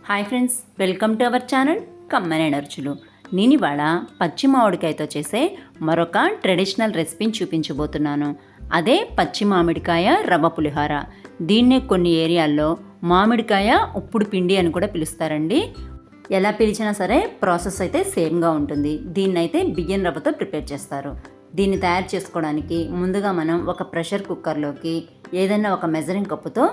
Hi friends, welcome to our channel కమ్మని నర్చులు. నేను ఇవాళ పచ్చి మామిడికాయతో చేసే మరొక ట్రెడిషనల్ రెసిపీని చూపించబోతున్నాను. అదే పచ్చి మామిడికాయ రవ్వ పులిహోర. దీన్నే కొన్ని ఏరియాల్లో మామిడికాయ ఉప్పుడు పిండి అని కూడా పిలుస్తారండి. ఎలా పిలిచినా సరే ప్రాసెస్ అయితే సేమ్గా ఉంటుంది. దీన్నైతే బియ్యం రవ్వతో ప్రిపేర్ చేస్తారు. దీన్ని తయారు చేసుకోవడానికి ముందుగా మనం ఒక ప్రెషర్ కుక్కర్లోకి ఏదైనా ఒక మెజరింగ్ కప్పుతో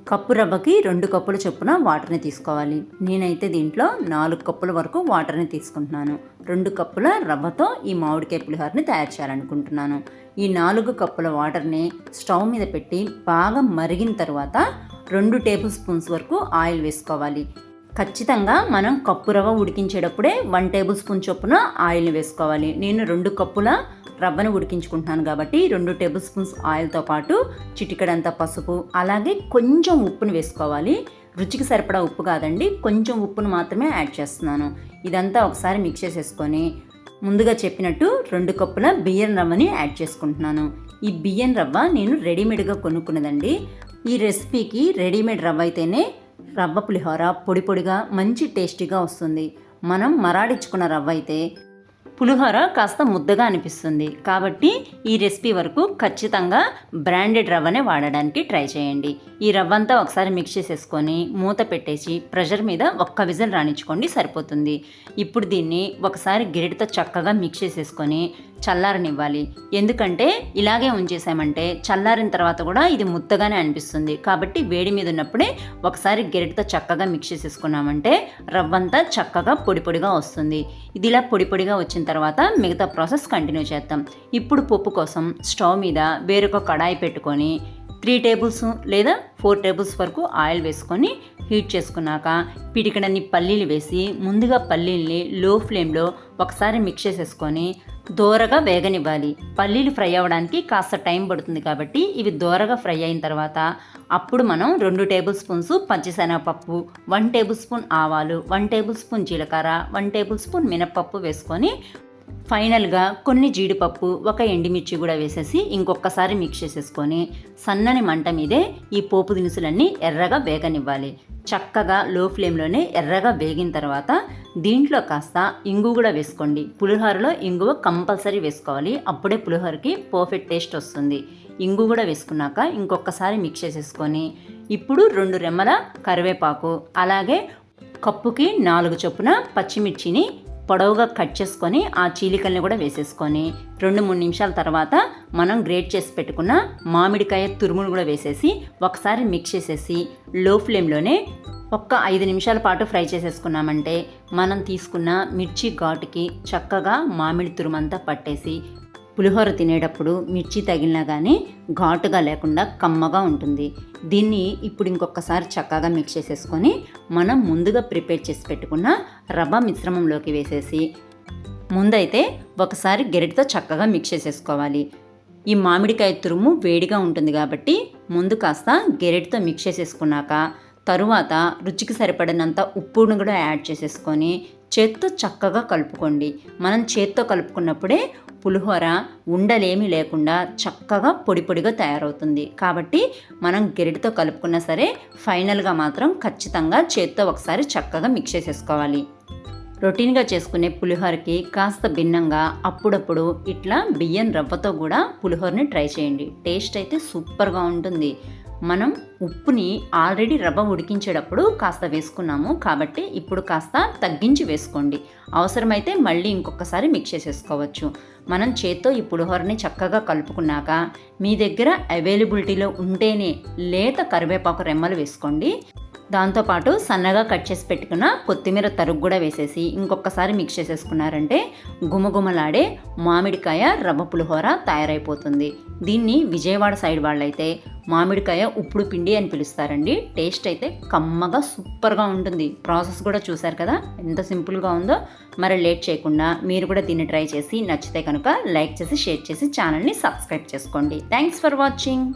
కప్పు రవ్వకి 2 కప్పుల చొప్పున వాటర్ని తీసుకోవాలి. నేనైతే దీంట్లో 4 కప్పుల వరకు వాటర్ని తీసుకుంటున్నాను. 2 కప్పుల రవ్వతో ఈ మామిడికాయ పులిహోరని తయారు చేయాలనుకుంటున్నాను. ఈ 4 కప్పుల వాటర్ని స్టవ్ మీద పెట్టి బాగా మరిగిన తర్వాత 2 టేబుల్ స్పూన్స్ వరకు ఆయిల్ వేసుకోవాలి. ఖచ్చితంగా మనం కప్పు రవ్వ ఉడికించేటప్పుడే 1 టేబుల్ స్పూన్ చొప్పున ఆయిల్ని వేసుకోవాలి. నేను 2 కప్పుల రవ్వను ఉడికించుకుంటున్నాను కాబట్టి 2 టేబుల్ స్పూన్స్ ఆయిల్తో పాటు చిటికెడంత పసుపు, అలాగే కొంచెం ఉప్పును వేసుకోవాలి. రుచికి సరిపడా ఉప్పు కాదండి, కొంచెం ఉప్పును మాత్రమే యాడ్ చేస్తున్నాను. ఇదంతా ఒకసారి మిక్స్ చేసేసుకొని ముందుగా చెప్పినట్టు 2 కప్పుల బియ్యం రవ్వని యాడ్ చేసుకుంటున్నాను. ఈ బియ్యం రవ్వ నేను రెడీమేడ్గా కొనుక్కున్నదండి. ఈ రెసిపీకి రెడీమేడ్ రవ్వ అయితేనే రవ్వ పులిహోర పొడి పొడిగా మంచి టేస్టీగా వస్తుంది. మనం మరాడించుకున్న రవ్వ అయితే పులిహోర కాస్త ముద్దగా అనిపిస్తుంది. కాబట్టి ఈ రెసిపీ వరకు ఖచ్చితంగా బ్రాండెడ్ రవ్వనే వాడడానికి ట్రై చేయండి. ఈ రవ్వ అంతా ఒకసారి మిక్స్ చేసేసుకొని మూత పెట్టేసి ప్రెషర్ మీద ఒక్క విజిల్ రాణించుకోండి, సరిపోతుంది. ఇప్పుడు దీన్ని ఒకసారి గరిటెతో చక్కగా మిక్స్ చేసేసుకొని చల్లారనివ్వాలి. ఎందుకంటే ఇలాగే ఉంచేసామంటే చల్లారిన తర్వాత కూడా ఇది ముద్దగానే అనిపిస్తుంది. కాబట్టి వేడి మీద ఉన్నప్పుడే ఒకసారి గరిటెతో చక్కగా మిక్స్ చేసేసుకున్నామంటే రవ్వంతా చక్కగా పొడి పొడిగా వస్తుంది. ఇది ఇలా పొడి పొడిగా వచ్చిన తర్వాత మిగతా ప్రాసెస్ కంటిన్యూ చేద్దాం. ఇప్పుడు పప్పు కోసం స్టవ్ మీద వేరొక కడాయి పెట్టుకొని 3 టేబుల్స్ లేదా 4 టేబుల్స్ వరకు ఆయిల్ వేసుకొని హీట్ చేసుకున్నాక పిడికడన్ని పల్లీలు వేసి ముందుగా పల్లీల్ని లో ఫ్లేమ్లో ఒకసారి మిక్స్ చేసేసుకొని దోరగా వేగనివ్వాలి. పల్లీలు ఫ్రై అవ్వడానికి కాస్త టైం పడుతుంది కాబట్టి ఇవి దోరగా ఫ్రై అయిన తర్వాత అప్పుడు మనం 2 టేబుల్ స్పూన్స్ పచ్చిశనగపప్పు, 1 టేబుల్ స్పూన్ ఆవాలు, 1 టేబుల్ స్పూన్ జీలకర్ర, 1 టేబుల్ స్పూన్ మినప్పప్పు వేసుకొని ఫైనల్గా కొన్ని జీడిపప్పు, 1 ఎండుమిర్చి కూడా వేసేసి ఇంకొకసారి మిక్స్ చేసేసుకొని సన్నని మంట మీదే ఈ పోపు దినుసులన్నీ ఎర్రగా వేగనివ్వాలి. చక్కగా లో ఫ్లేమ్లోనే ఎర్రగా వేగిన తర్వాత దీంట్లో కాస్త ఇంగు కూడా వేసుకోండి. పులిహోరలో ఇంగువ కంపల్సరీ వేసుకోవాలి, అప్పుడే పులిహోరకి పర్ఫెక్ట్ టేస్ట్ వస్తుంది. ఇంగు కూడా వేసుకున్నాక ఇంకొకసారి మిక్స్ చేసేసుకొని ఇప్పుడు 2 రెమ్మల కరివేపాకు, అలాగే కప్పుకి 4 చొప్పున పచ్చిమిర్చిని పొడవుగా కట్ చేసుకొని ఆ చీలికల్ని కూడా వేసేసుకొని 2-3 నిమిషాల తర్వాత మనం గ్రేట్ చేసి పెట్టుకున్న మామిడికాయ తురుమును కూడా వేసేసి ఒకసారి మిక్స్ చేసేసి లో ఫ్లేమ్లోనే 5 నిమిషాల పాటు ఫ్రై చేసేసుకున్నామంటే మనం తీసుకున్న మిర్చి ఘాటుకి చక్కగా మామిడి తురుమంతా పట్టేసి పులిహోర తినేటప్పుడు మిర్చి తగిలినా కానీ ఘాటుగా లేకుండా కమ్మగా ఉంటుంది. దీన్ని ఇప్పుడు ఇంకొకసారి చక్కగా మిక్స్ చేసేసుకొని మనం ముందుగా ప్రిపేర్ చేసి పెట్టుకున్న రవ్వ మిశ్రమంలోకి వేసేసి ముందైతే ఒకసారి గరిటెతో చక్కగా మిక్స్ చేసేసుకోవాలి. ఈ మామిడికాయ తురుము వేడిగా ఉంటుంది కాబట్టి ముందు కాస్త గరిటెతో మిక్స్ చేసేసుకున్నాక తరువాత రుచికి సరిపడినంత ఉప్పును కూడా యాడ్ చేసేసుకొని చేత్తో చక్కగా కలుపుకోండి. మనం చేత్తో కలుపుకున్నప్పుడే పులిహోర ఉండలేమీ లేకుండా చక్కగా పొడి పొడిగా తయారవుతుంది. కాబట్టి మనం గరిటెతో కలుపుకున్నా సరే ఫైనల్గా మాత్రం ఖచ్చితంగా చేత్తో ఒకసారి చక్కగా మిక్స్ చేసేసుకోవాలి. రొటీన్గా చేసుకునే పులిహోరకి కాస్త భిన్నంగా అప్పుడప్పుడు ఇట్లా బియ్యం రవ్వతో కూడా పులిహోరని ట్రై చేయండి. టేస్ట్ అయితే సూపర్గా ఉంటుంది. మనం ఉప్పుని ఆల్రెడీ రవ్వ ఉడికించేటప్పుడు కాస్త వేసుకున్నాము కాబట్టి ఇప్పుడు కాస్త తగ్గించి వేసుకోండి. అవసరమైతే మళ్ళీ ఇంకొకసారి మిక్స్ చేసేసుకోవచ్చు. మనం చేత్తో ఈ పులిహోరని చక్కగా కలుపుకున్నాక మీ దగ్గర అవైలబిలిటీలో ఉంటేనే లేత కరివేపాకు రెమ్మలు వేసుకోండి. దాంతోపాటు సన్నగా కట్ చేసి పెట్టుకున్న కొత్తిమీర తరుగు కూడా వేసేసి ఇంకొకసారి మిక్స్ చేసేసుకున్నారంటే గుమగుమలాడే మామిడికాయ రవ్వ పులిహోర తయారైపోతుంది. దీన్ని విజయవాడ సైడ్ వాళ్ళైతే మామిడికాయ ఉప్పుడు పిండి అని పిలుస్తారండి. టేస్ట్ అయితే కమ్మగా సూపర్గా ఉంటుంది. ప్రాసెస్ కూడా చూశారు కదా ఎంత సింపుల్గా ఉందో. మరి లేట్ చేయకుండా మీరు కూడా దీన్ని ట్రై చేసి నచ్చితే కనుక లైక్ చేసి షేర్ చేసి ఛానల్ని సబ్స్క్రైబ్ చేసుకోండి. Thanks for watching.